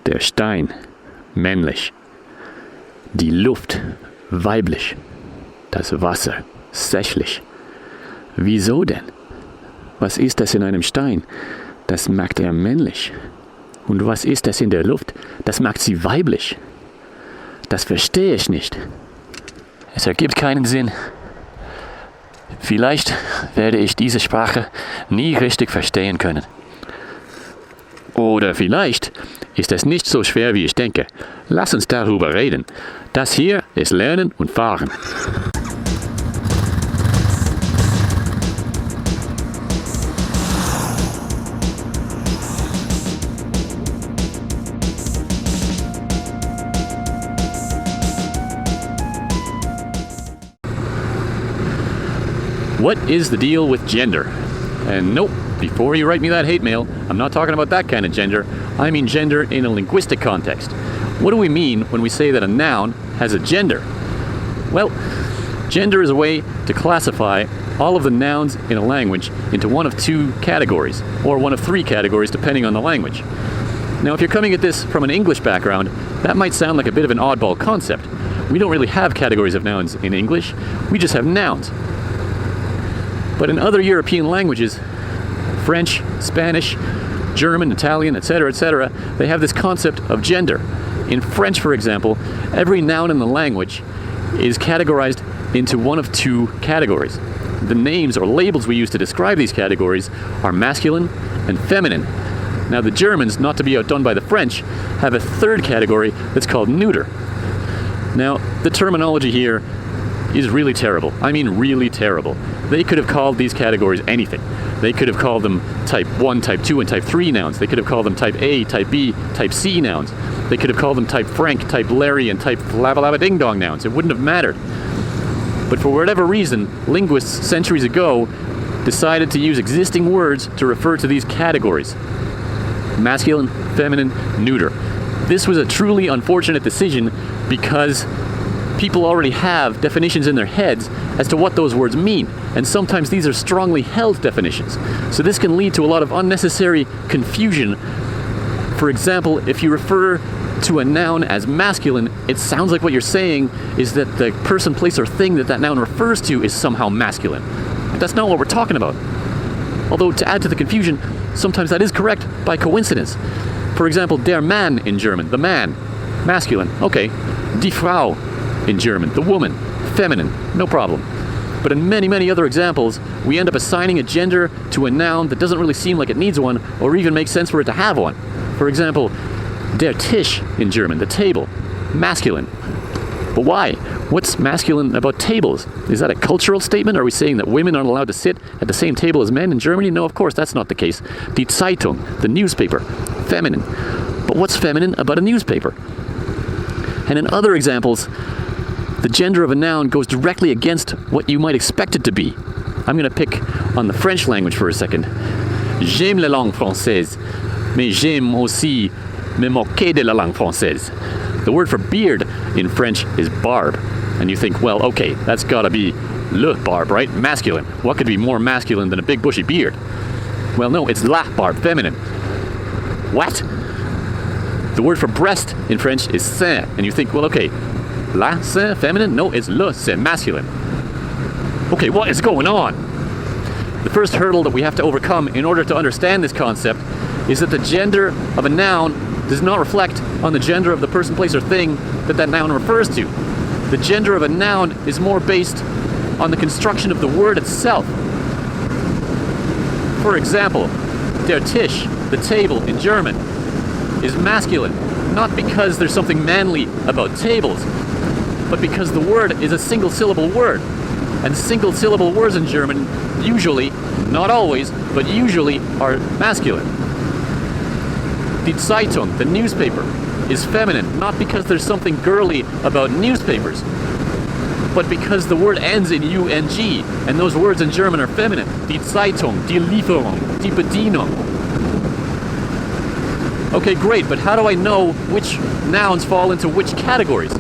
Der Stein, männlich. Die Luft, weiblich. Das Wasser, sächlich. Wieso denn? Was ist das in einem Stein? Das macht er männlich. Und was ist das in der Luft? Das macht sie weiblich. Das verstehe ich nicht. Es ergibt keinen Sinn. Vielleicht werde ich diese Sprache nie richtig verstehen können. Oder vielleicht ist es nicht so schwer, wie ich denke. Lass uns darüber reden. Das hier ist Lernen und Fahren. What is the deal with gender? And nope, before you write me that hate mail, I'm not talking about that kind of gender. I mean gender in a linguistic context. What do we mean when we say that a noun has a gender? Well, gender is a way to classify all of the nouns in a language into one of two categories, or one of three categories depending on the language. Now, if you're coming at this from an English background, that might sound like a bit of an oddball concept. We don't really have categories of nouns in English, we just have nouns. But in other European languages, French, Spanish, German, Italian, etc., they have this concept of gender. In French, for example, every noun in the language is categorized into one of two categories. The names or labels we use to describe these categories are masculine and feminine. Now, the Germans, not to be outdone by the French, have a third category that's called neuter. Now, the terminology here is really terrible. I mean really terrible. They could have called these categories anything. They could have called them type 1, type 2, and type 3 nouns. They could have called them type A, type B, type C nouns. They could have called them type Frank, type Larry, and type flabba-labba-ding-dong nouns. It wouldn't have mattered. But for whatever reason, linguists centuries ago decided to use existing words to refer to these categories. Masculine, feminine, neuter. This was a truly unfortunate decision because people already have definitions in their heads as to what those words mean, and sometimes these are strongly held definitions. So this can lead to a lot of unnecessary confusion. For example, if you refer to a noun as masculine, it sounds like what you're saying is that the person, place, or thing that noun refers to is somehow masculine. But that's not what we're talking about. Although, to add to the confusion, sometimes that is correct by coincidence. For example, der Mann in German, the man, masculine. Okay, die Frau in German, the woman, feminine, no problem. But in many, many other examples, we end up assigning a gender to a noun that doesn't really seem like it needs one, or even makes sense for it to have one. For example, der Tisch in German, the table, masculine. But why? What's masculine about tables? Is that a cultural statement? Are we saying that women aren't allowed to sit at the same table as men in Germany? No, of course, that's not the case. Die Zeitung, the newspaper, feminine. But what's feminine about a newspaper? And in other examples, the gender of a noun goes directly against what you might expect it to be. I'm going to pick on the French language for a second. J'aime la langue française, mais j'aime aussi me moquer de la langue française. The word for beard in French is barbe. And you think, well, okay, that's got to be le barbe, right? Masculine. What could be more masculine than a big bushy beard? Well, no, it's la barbe, feminine. What? The word for breast in French is sein. And you think, well, okay, la, sein, feminine? No, it's le, sein, masculine. Okay, what is going on? The first hurdle that we have to overcome in order to understand this concept is that the gender of a noun does not reflect on the gender of the person, place, or thing that noun refers to. The gender of a noun is more based on the construction of the word itself. For example, der Tisch, the table in German, is masculine, not because there's something manly about tables, but because the word is a single syllable word. And single syllable words in German usually, not always, but usually are masculine. Die Zeitung, the newspaper, is feminine, not because there's something girly about newspapers, but because the word ends in ung, and those words in German are feminine. Die Zeitung, die Lieferung, die Bedienung. Okay, great, but how do I know which nouns fall into which categories?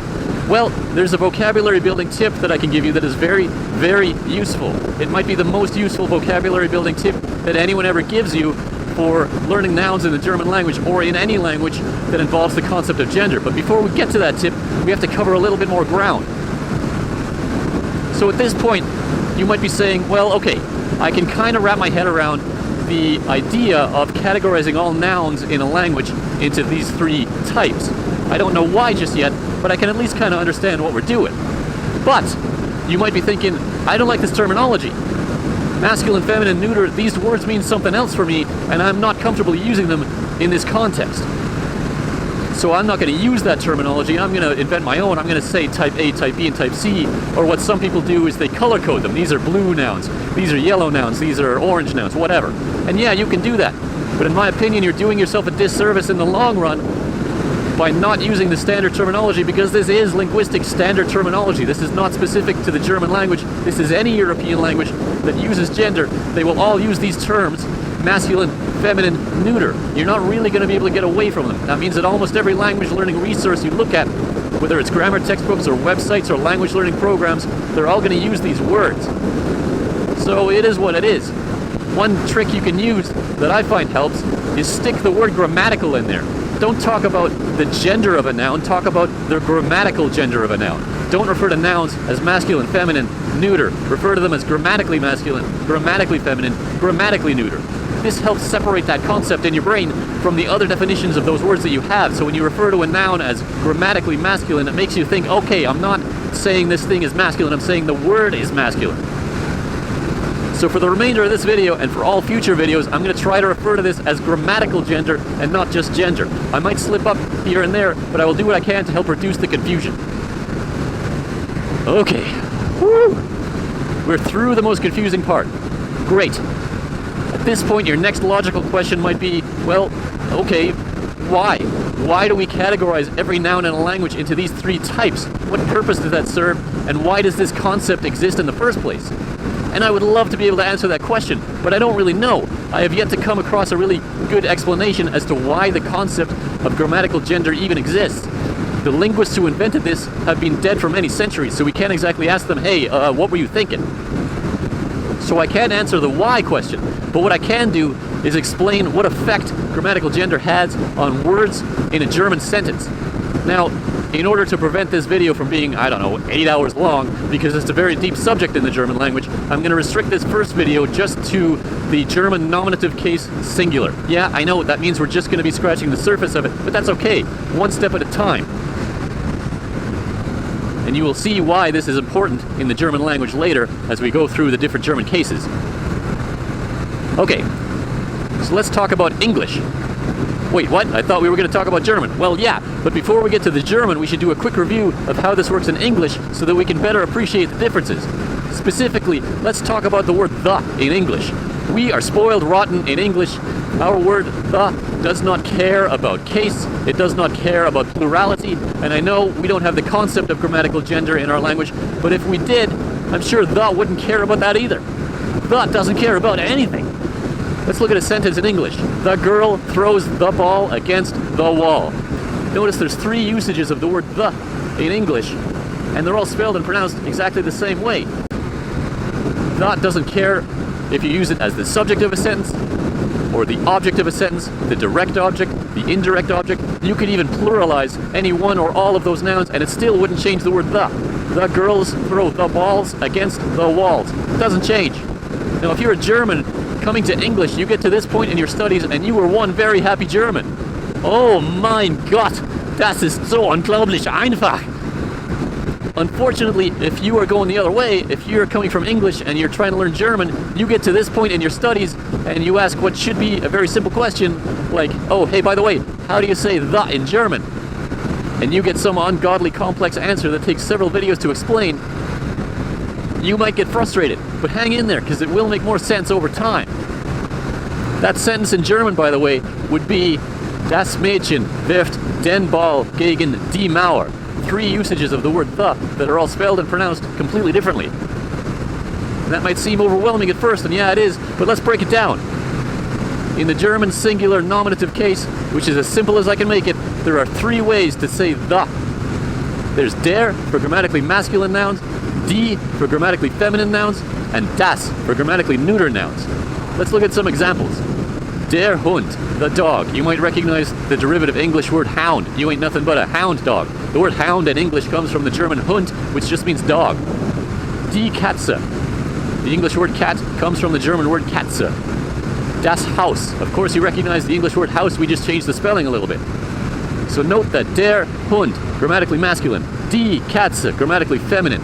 Well, there's a vocabulary building tip that I can give you that is very, very useful. It might be the most useful vocabulary building tip that anyone ever gives you for learning nouns in the German language or in any language that involves the concept of gender. But before we get to that tip, we have to cover a little bit more ground. So at this point, you might be saying, well, okay, I can kind of wrap my head around the idea of categorizing all nouns in a language into these three types. I don't know why just yet, but I can at least kind of understand what we're doing. But you might be thinking, I don't like this terminology. Masculine, feminine, neuter, these words mean something else for me, and I'm not comfortable using them in this context. So I'm not going to use that terminology. I'm going to invent my own. I'm going to say type A, type B, and type C. Or what some people do is they color code them. These are blue nouns. These are yellow nouns. These are orange nouns, whatever. And yeah, you can do that. But in my opinion, you're doing yourself a disservice in the long run by not using the standard terminology, because this is linguistic standard terminology. This is not specific to the German language. This is any European language that uses gender. They will all use these terms, masculine, feminine, neuter. You're not really going to be able to get away from them. That means that almost every language learning resource you look at, whether it's grammar textbooks or websites or language learning programs, they're all going to use these words. So it is what it is. One trick you can use that I find helps is stick the word grammatical in there. Don't talk about the gender of a noun, talk about the grammatical gender of a noun. Don't refer to nouns as masculine, feminine, neuter. Refer to them as grammatically masculine, grammatically feminine, grammatically neuter. This helps separate that concept in your brain from the other definitions of those words that you have. So when you refer to a noun as grammatically masculine, it makes you think, okay, I'm not saying this thing is masculine, I'm saying the word is masculine. So for the remainder of this video, and for all future videos, I'm going to try to refer to this as grammatical gender and not just gender. I might slip up here and there, but I will do what I can to help reduce the confusion. Okay. Woo! We're through the most confusing part. Great. At this point, your next logical question might be, well, okay, why? Why do we categorize every noun in a language into these three types? What purpose does that serve? And why does this concept exist in the first place? And I would love to be able to answer that question, but I don't really know. I have yet to come across a really good explanation as to why the concept of grammatical gender even exists. The linguists who invented this have been dead for many centuries, so we can't exactly ask them, hey, what were you thinking? So I can't answer the why question, but what I can do is explain what effect grammatical gender has on words in a German sentence. Now, in order to prevent this video from being, 8 hours long, because it's a very deep subject in the German language, I'm going to restrict this first video just to the German nominative case singular. Yeah, I know, that means we're just going to be scratching the surface of it, but that's okay, one step at a time. And you will see why this is important in the German language later as we go through the different German cases. Okay, so let's talk about English. Wait, what? I thought we were going to talk about German. Well, yeah, but before we get to the German, we should do a quick review of how this works in English so that we can better appreciate the differences. Specifically, let's talk about the word the in English. We are spoiled rotten in English. Our word the does not care about case, it does not care about plurality, and I know we don't have the concept of grammatical gender in our language, but if we did, I'm sure the wouldn't care about that either. The doesn't care about anything. Let's look at a sentence in English. The girl throws the ball against the wall. Notice there's three usages of the word the in English, and they're all spelled and pronounced exactly the same way. The doesn't care if you use it as the subject of a sentence, or the object of a sentence, the direct object, the indirect object. You could even pluralize any one or all of those nouns, and it still wouldn't change the word the. The girls throw the balls against the walls. It doesn't change. Now, if you're a German coming to English, you get to this point in your studies and you were one very happy German. Oh mein Gott, das ist so unglaublich einfach. Unfortunately, if you are going the other way, if you're coming from English and you're trying to learn German, you get to this point in your studies and you ask what should be a very simple question, like, oh, hey, by the way, how do you say the in German? And you get some ungodly complex answer that takes several videos to explain. You might get frustrated, but hang in there because it will make more sense over time. That sentence in German, by the way, would be Das Mädchen wirft den Ball gegen die Mauer. Three usages of the word the that are all spelled and pronounced completely differently. And that might seem overwhelming at first, and yeah, it is, but let's break it down. In the German singular nominative case, which is as simple as I can make it, there are three ways to say the. There's der for grammatically masculine nouns, die for grammatically feminine nouns, and das for grammatically neuter nouns. Let's look at some examples. Der Hund, the dog. You might recognize the derivative English word hound. You ain't nothing but a hound dog. The word hound in English comes from the German Hund, which just means dog. Die Katze. The English word cat comes from the German word Katze. Das Haus. Of course you recognize the English word house, we just changed the spelling a little bit. So note that der Hund, grammatically masculine. Die Katze, grammatically feminine.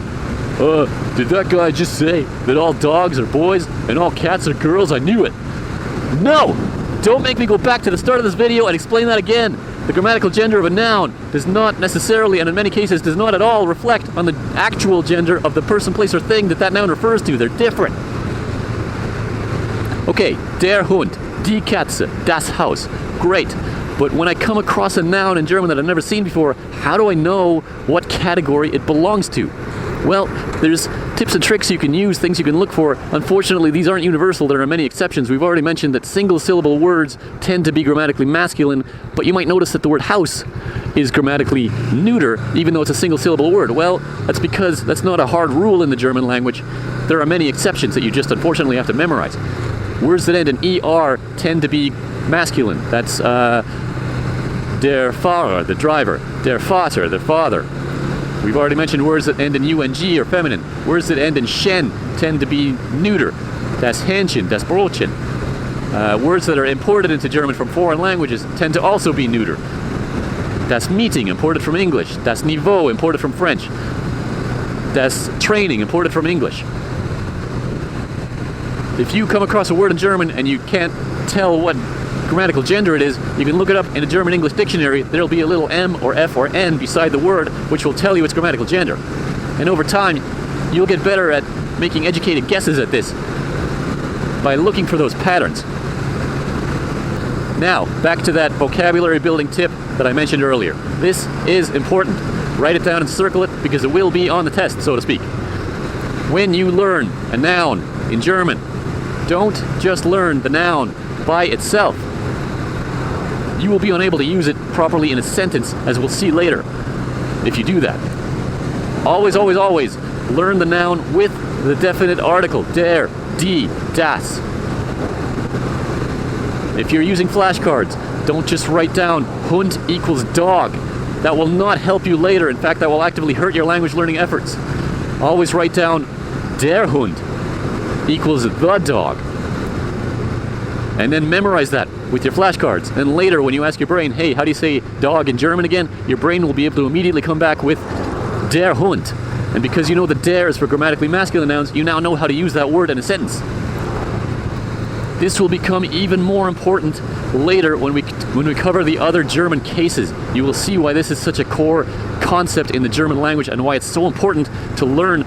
Did that guy just say that all dogs are boys and all cats are girls? I knew it. No! Don't make me go back to the start of this video and explain that again. The grammatical gender of a noun does not necessarily, and in many cases does not at all, reflect on the actual gender of the person, place, or thing that noun refers to. They're different. Okay, der Hund, die Katze, das Haus. Great. But when I come across a noun in German that I've never seen before, how do I know what category it belongs to? Well, there's tips and tricks you can use, things you can look for. Unfortunately, these aren't universal. There are many exceptions. We've already mentioned that single-syllable words tend to be grammatically masculine, but you might notice that the word house is grammatically neuter, even though it's a single-syllable word. Well, that's because that's not a hard rule in the German language. There are many exceptions that you just unfortunately have to memorize. Words that end in ER tend to be masculine. That's der Fahrer, the driver. Der Vater, the father. We've already mentioned words that end in UNG or feminine. Words that end in shen tend to be neuter. Das Hähnchen, das Brotchen. Words that are imported into German from foreign languages tend to also be neuter. Das Meeting, imported from English. Das Niveau, imported from French. Das Training, imported from English. If you come across a word in German and you can't tell what grammatical gender it is, you can look it up in a German-English dictionary. There'll be a little M or F or N beside the word, which will tell you its grammatical gender. And over time, you'll get better at making educated guesses at this by looking for those patterns. Now, back to that vocabulary building tip that I mentioned earlier. This is important. Write it down and circle it because it will be on the test, so to speak. When you learn a noun in German, don't just learn the noun by itself. You will be unable to use it properly in a sentence, as we'll see later, if you do that. Always, always, always learn the noun with the definite article, der, die, das. If you're using flashcards, don't just write down Hund equals dog. That will not help you later. In fact, that will actively hurt your language learning efforts. Always write down der Hund equals the dog. And then memorize that with your flashcards. And later, when you ask your brain, hey, how do you say dog in German again? Your brain will be able to immediately come back with der Hund. And because you know the der is for grammatically masculine nouns, you now know how to use that word in a sentence. This will become even more important later when we cover the other German cases. You will see why this is such a core concept in the German language and why it's so important to learn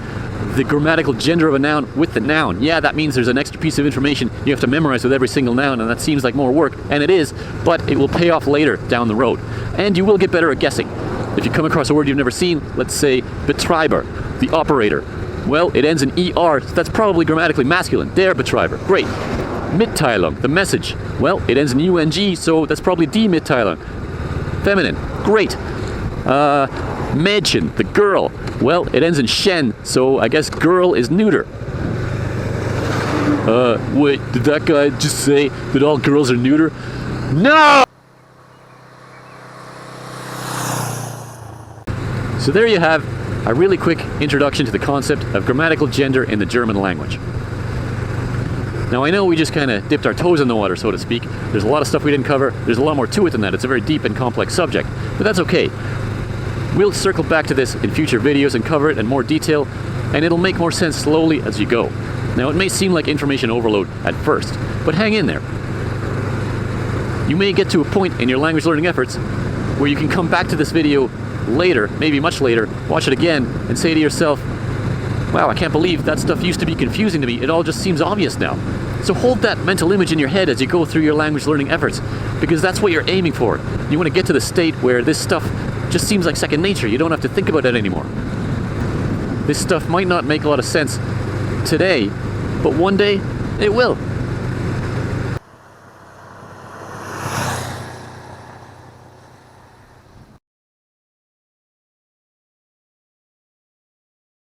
the grammatical gender of a noun with the noun. Yeah, that means there's an extra piece of information you have to memorize with every single noun, and that seems like more work, and it is, but it will pay off later down the road. And you will get better at guessing. If you come across a word you've never seen, let's say Betreiber, the operator. Well, it ends in ER, so that's probably grammatically masculine. Der Betreiber. Great. Mitteilung, the message. Well, it ends in UNG, so that's probably die Mitteilung. Feminine. Great. Mädchen, the girl. Well, it ends in shen, so I guess girl is neuter. Wait, did that guy just say that all girls are neuter? No! So there you have a really quick introduction to the concept of grammatical gender in the German language. Now I know we just kind of dipped our toes in the water, so to speak. There's a lot of stuff we didn't cover. There's a lot more to it than that. It's a very deep and complex subject, but that's okay. We'll circle back to this in future videos and cover it in more detail, and it'll make more sense slowly as you go. Now it may seem like information overload at first, but hang in there. You may get to a point in your language learning efforts where you can come back to this video later, maybe much later, watch it again, and say to yourself, wow, I can't believe that stuff used to be confusing to me. It all just seems obvious now. So hold that mental image in your head as you go through your language learning efforts, because that's what you're aiming for. You want to get to the state where this stuff just seems like second nature. You don't have to think about it anymore. This stuff might not make a lot of sense today, but one day it will.